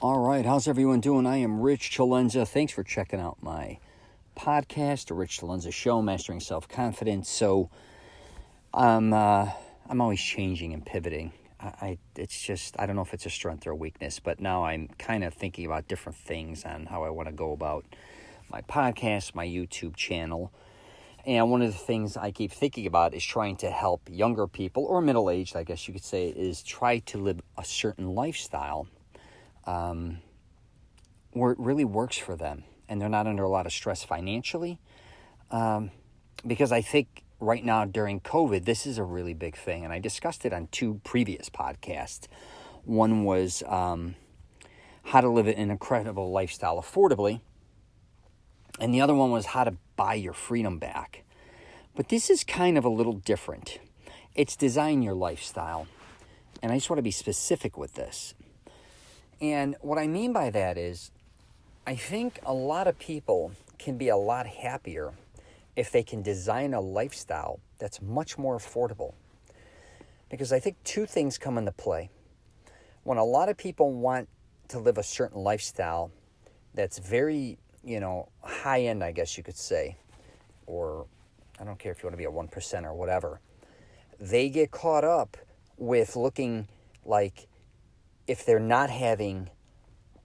All right, how's everyone doing? I am Rich CELENZA. Thanks for checking out my podcast, The Rich CELENZA Show, Mastering Self-Confidence. So I'm always changing and pivoting. It's just, I don't know if it's a strength or a weakness, but now I'm kind of thinking about different things on how I want to go about my podcast, my YouTube channel. And one of the things I keep thinking about is trying to help younger people, or middle-aged, I guess you could say, is try to live a certain lifestyle where it really works for them and they're not under a lot of stress financially. Because I think right now during COVID, this is a really big thing. And I discussed it on two previous podcasts. One was how to live an incredible lifestyle affordably. And the other one was how to buy your freedom back. But this is kind of a little different. It's design your lifestyle. And I just want to be specific with this. And what I mean by that is, I think a lot of people can be a lot happier if they can design a lifestyle that's much more affordable. Because I think two things come into play. When a lot of people want to live a certain lifestyle that's very, high end, I guess you could say, or I don't care if you want to be a 1% or whatever, they get caught up with looking like if they're not having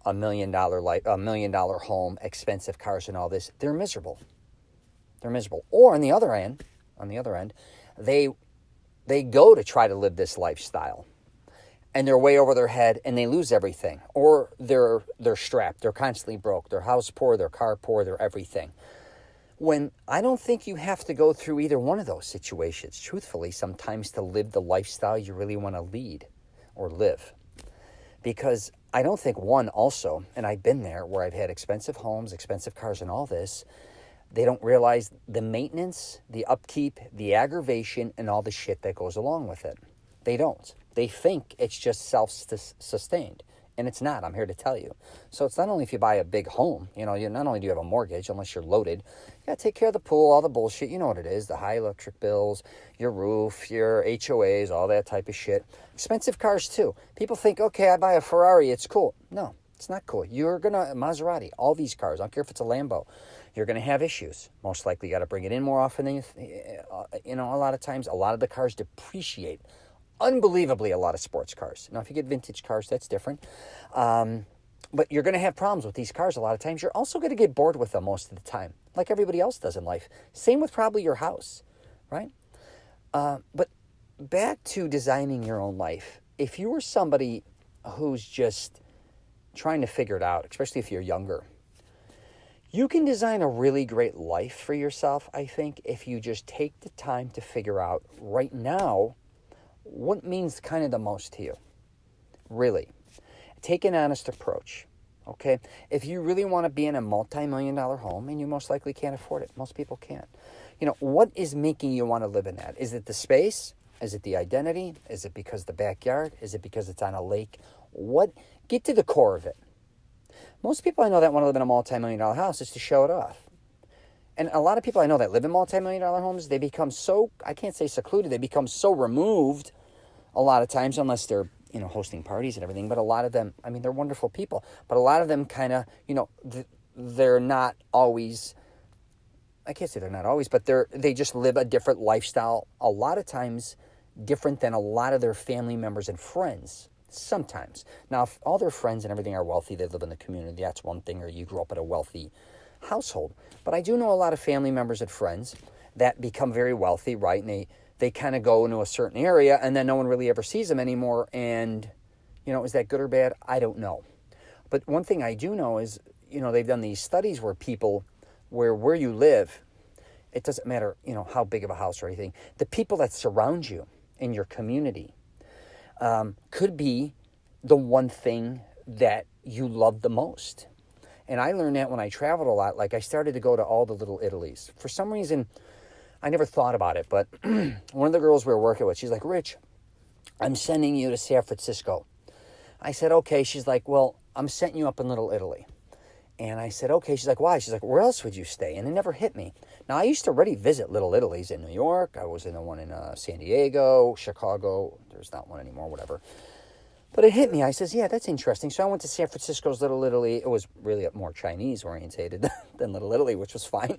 $1 million home, expensive cars and all this, they're miserable. They're miserable. Or on the other end, they go to try to live this lifestyle and they're way over their head and they lose everything. Or they're strapped. They're constantly broke. They're house poor, they're car poor, they're everything. When I don't think you have to go through either one of those situations, truthfully, sometimes to live the lifestyle you really want to lead or live. Because I don't think one also, and I've been there where I've had expensive homes, expensive cars and all this, they don't realize the maintenance, the upkeep, the aggravation, and all the shit that goes along with it. They don't. They think it's just self-sustained. And it's not, I'm here to tell you. So it's not only if you buy a big home, not only do you have a mortgage, unless you're loaded, you got to take care of the pool, all the bullshit, you know what it is, the high electric bills, your roof, your HOAs, all that type of shit. Expensive cars too. People think, okay, I buy a Ferrari, it's cool. No, it's not cool. You're going to, Maserati, all these cars, I don't care if it's a Lambo, you're going to have issues. Most likely you got to bring it in more often than a lot of times. A lot of the cars depreciate. Unbelievably a lot of sports cars. Now, if you get vintage cars, that's different. But you're going to have problems with these cars a lot of times. You're also going to get bored with them most of the time, like everybody else does in life. Same with probably your house, right? But back to designing your own life. If you were somebody who's just trying to figure it out, especially if you're younger, you can design a really great life for yourself, I think, if you just take the time to figure out right now what means kind of the most to you. Really. Take an honest approach, okay? If you really want to be in a multi-million-dollar home, and you most likely can't afford it. Most people can't. What is making you want to live in that? Is it the space? Is it the identity? Is it because the backyard? Is it because it's on a lake? Get to the core of it. Most people I know that want to live in a multi-million-dollar house is to show it off. And a lot of people I know that live in multi-million-dollar homes, they become so, I can't say secluded, they become so removed a lot of times, unless they're, hosting parties and everything. But a lot of them, they're wonderful people. But a lot of them kind of, they're not always, I can't say they're not always, but they just live a different lifestyle, a lot of times different than a lot of their family members and friends. Sometimes. Now, if all their friends and everything are wealthy, they live in the community, that's one thing, or you grew up in a wealthy household. But I do know a lot of family members and friends that become very wealthy, right? And they kind of go into a certain area and then no one really ever sees them anymore. And, is that good or bad? I don't know. But one thing I do know is, they've done these studies where you live, it doesn't matter, how big of a house or anything. The people that surround you in your community could be the one thing that you love the most. And I learned that when I traveled a lot. Like, I started to go to all the little Italys. For some reason, I never thought about it, but one of the girls we were working with, she's like, Rich, I'm sending you to San Francisco. I said, okay. She's like, well, I'm setting you up in Little Italy. And I said, okay. She's like, why? She's like, where else would you stay? And it never hit me. Now, I used to already visit Little Italy's in New York. I was in the one in San Diego, Chicago. There's not one anymore, whatever. But it hit me. I says, yeah, that's interesting. So I went to San Francisco's Little Italy. It was really more Chinese orientated than Little Italy, which was fine.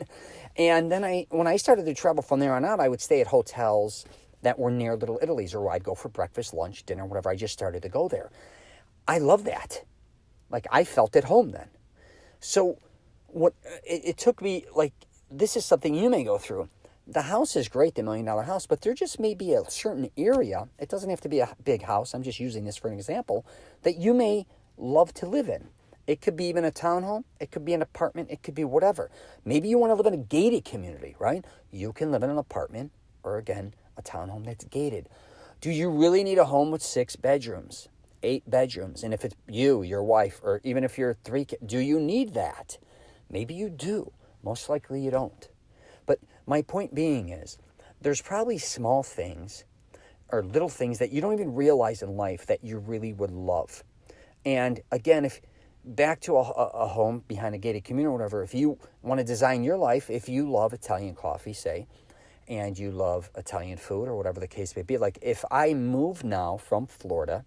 And then when I started to travel from there on out, I would stay at hotels that were near Little Italy's, or I'd go for breakfast, lunch, dinner, whatever. I just started to go there. I love that. Like, I felt at home then. So it took me, like, this is something you may go through. The house is great, the $1 million house, but there just may be a certain area, it doesn't have to be a big house, I'm just using this for an example, that you may love to live in. It could be even a townhome, it could be an apartment, it could be whatever. Maybe you want to live in a gated community, right? You can live in an apartment, or again, a townhome that's gated. Do you really need a home with 6 bedrooms, 8 bedrooms? And if it's you, your wife, or even if you're 3 kids, do you need that? Maybe you do. Most likely you don't. But my point being is, there's probably small things or little things that you don't even realize in life that you really would love. And again, if back to a home behind a gated community or whatever, if you want to design your life, if you love Italian coffee, say, and you love Italian food or whatever the case may be, like if I move now from Florida,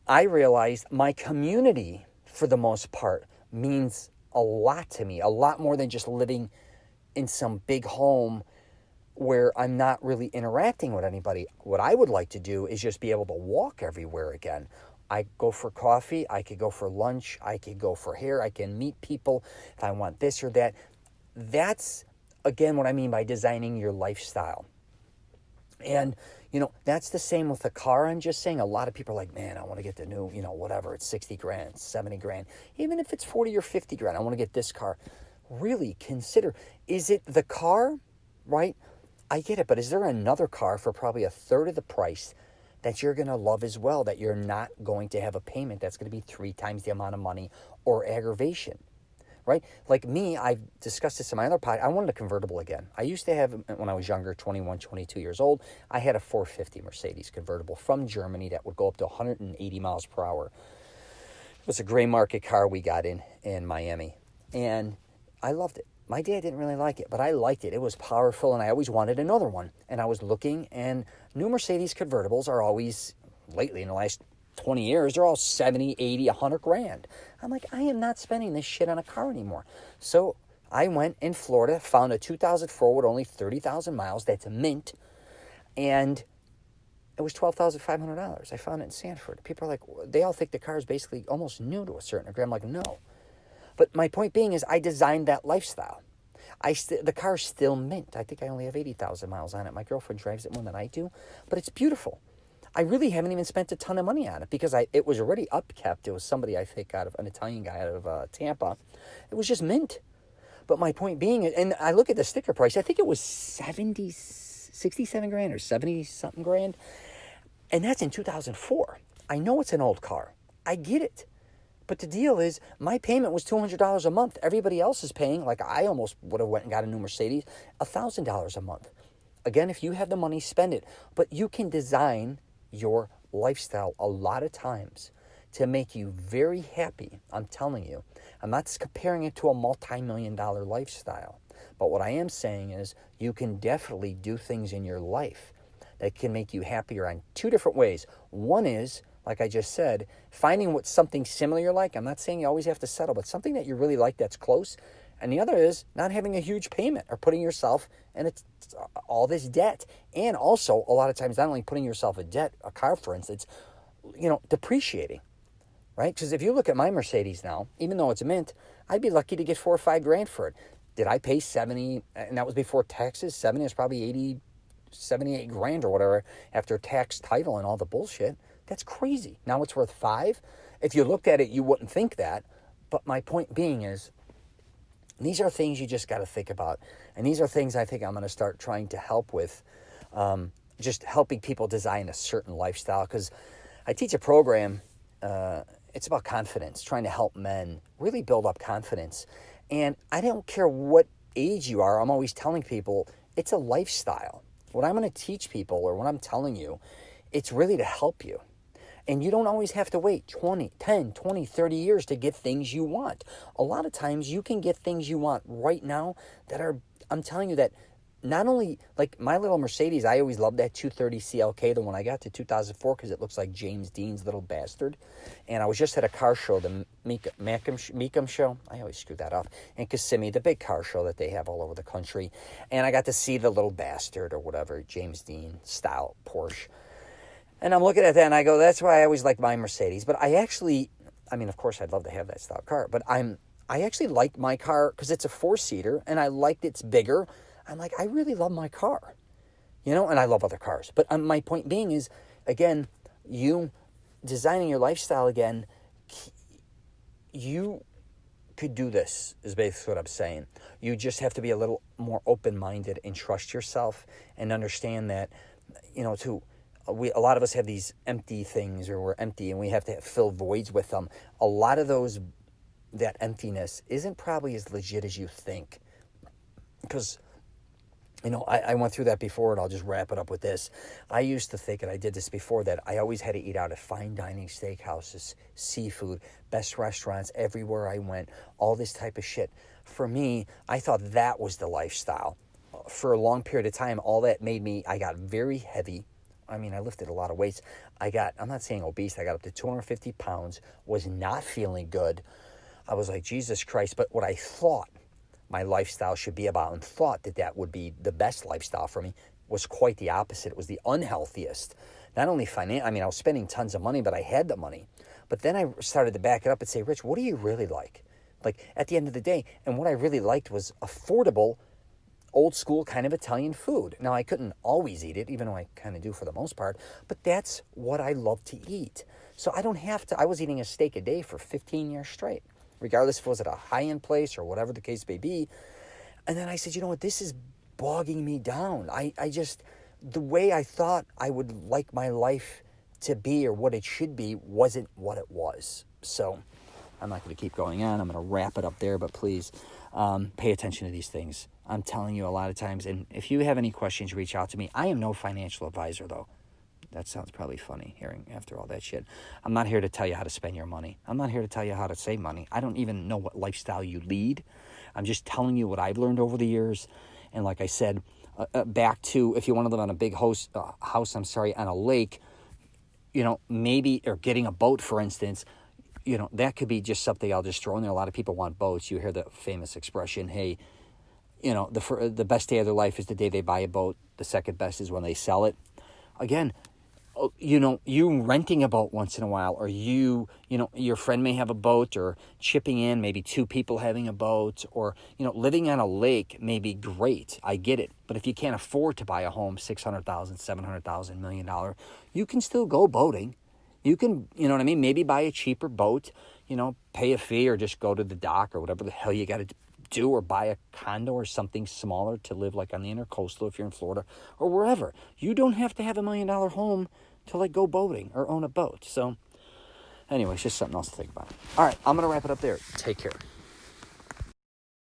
I realize my community, for the most part, means a lot to me, a lot more than just living in some big home where I'm not really interacting with anybody. What I would like to do is just be able to walk everywhere again. I go for coffee, I could go for lunch, I could go for hair, I can meet people if I want this or that. That's, again, what I mean by designing your lifestyle. And, that's the same with the car. I'm just saying, a lot of people are like, man, I want to get the new, whatever, it's 60 grand, 70 grand. Even if it's 40 or 50 grand, I want to get this car. Really consider, is it the car, right? I get it, but is there another car for probably a third of the price that you're going to love as well, that you're not going to have a payment that's going to be 3 times the amount of money or aggravation, right? Like me, I've discussed this in my other pod. I wanted a convertible again. I used to have, when I was younger, 21, 22 years old, I had a 450 Mercedes convertible from Germany that would go up to 180 miles per hour. It was a gray market car we got in Miami, and I loved it. My dad didn't really like it, but I liked it. It was powerful, and I always wanted another one. And I was looking, and new Mercedes convertibles are always, lately in the last 20 years, they're all 70, 80, 100 grand. I'm like, I am not spending this shit on a car anymore. So I went in Florida, found a 2004 with only 30,000 miles. That's a mint. And it was $12,500. I found it in Sanford. People are like, they all think the car is basically almost new to a certain degree. I'm like, no. But my point being is, I designed that lifestyle. The car's still mint. I think I only have 80,000 miles on it. My girlfriend drives it more than I do, but it's beautiful. I really haven't even spent a ton of money on it because it was already upkept. It was somebody, I think, an Italian guy out of Tampa. It was just mint. But my point being, and I look at the sticker price, I think it was 67 grand or 70-something grand. And that's in 2004. I know it's an old car. I get it. But the deal is, my payment was $200 a month. Everybody else is paying, like I almost would have went and got a new Mercedes, $1,000 a month. Again, if you have the money, spend it. But you can design your lifestyle a lot of times to make you very happy. I'm telling you. I'm not comparing it to a multi-million-dollar lifestyle. But what I am saying is, you can definitely do things in your life that can make you happier on 2 different ways. One is, like I just said, finding something similar you like. I'm not saying you always have to settle, but something that you really like that's close. And the other is not having a huge payment or putting yourself in all this debt. And also, a lot of times, not only putting yourself in debt, a car, for instance, depreciating, right? Because if you look at my Mercedes now, even though it's mint, I'd be lucky to get 4 or 5 grand for it. Did I pay 70, and that was before taxes? 70 is probably 80, 78 grand or whatever after tax, title, and all the bullshit. That's crazy. Now it's worth 5. If you looked at it, you wouldn't think that. But my point being is, these are things you just got to think about. And these are things I think I'm going to start trying to help with, just helping people design a certain lifestyle. Because I teach a program, it's about confidence, trying to help men really build up confidence. And I don't care what age you are, I'm always telling people, it's a lifestyle. What I'm going to teach people, or what I'm telling you, it's really to help you. And you don't always have to wait 10, 20, 30 years to get things you want. A lot of times you can get things you want right now that are, I'm telling you, that not only, like, my little Mercedes, I always loved that 230 CLK, the one I got, to 2004, because it looks like James Dean's little bastard. And I was just at a car show, the Mecum show. I always screw that up. And Kissimmee, the big car show that they have all over the country. And I got to see the little bastard, or whatever, James Dean style Porsche. And I'm looking at that, and I go, that's why I always like my Mercedes. But I actually, I mean, of course, I'd love to have that style car. But I actually like my car because it's a 4-seater, and I liked it's bigger. I'm like, I really love my car, you know, and I love other cars. But my point being is, again, you designing your lifestyle again, you could do this, is basically what I'm saying. You just have to be a little more open-minded and trust yourself and understand that, you know, a lot of us have these empty things, or we're empty and we have to fill voids with them. A lot of that emptiness isn't probably as legit as you think, because, you know, I went through that before, and I'll just wrap it up with this. I used to think, and I did this before, that I always had to eat out at fine dining steakhouses, seafood, best restaurants, everywhere I went, all this type of shit. For me, I thought that was the lifestyle. For a long period of time, all that made me, I got very heavy. I mean, I lifted a lot of weights. I'm not saying obese, I got up to 250 pounds, was not feeling good. I was like, Jesus Christ. But what I thought my lifestyle should be about, and thought that would be the best lifestyle for me, was quite the opposite. It was the unhealthiest. Not only I mean, I was spending tons of money, but I had the money. But then I started to back it up and say, Rich, what do you really like? Like, at the end of the day, and what I really liked was affordable, old school kind of Italian food. Now, I couldn't always eat it, even though I kind of do for the most part, but that's what I love to eat. So I don't have to, I was eating a steak a day for 15 years straight, regardless if it was at a high-end place or whatever the case may be. And then I said, you know what, this is bogging me down. I just, the way I thought I would like my life to be, or what it should be, wasn't what it was. So I'm not going to keep going on. I'm going to wrap it up there, but please pay attention to these things. I'm telling you a lot of times, and if you have any questions, reach out to me. I am no financial advisor, though. That sounds probably funny, hearing after all that shit. I'm not here to tell you how to spend your money. I'm not here to tell you how to save money. I don't even know what lifestyle you lead. I'm just telling you what I've learned over the years. And like I said, back to, if you want to live on a big house, on a lake, you know, maybe, or getting a boat, for instance, you know, that could be just something I'll just throw in there. A lot of people want boats. You hear the famous expression, hey, you know, the best day of their life is the day they buy a boat. The second best is when they sell it. Again, you know, you renting a boat once in a while, or you know, your friend may have a boat, or chipping in, maybe 2 people having a boat, or, you know, living on a lake may be great. I get it. But if you can't afford to buy a home, $600,000, $700,000, $1 million, you can still go boating. You can, you know what I mean? Maybe buy a cheaper boat, you know, pay a fee, or just go to the dock, or whatever the hell you got to do, or buy a condo or something smaller to live, like on the intercoastal if you're in Florida, or wherever. You don't have to have $1 million home to, like, go boating or own a boat. So anyway, it's just something else to think about. All right, I'm going to wrap it up there. Take care.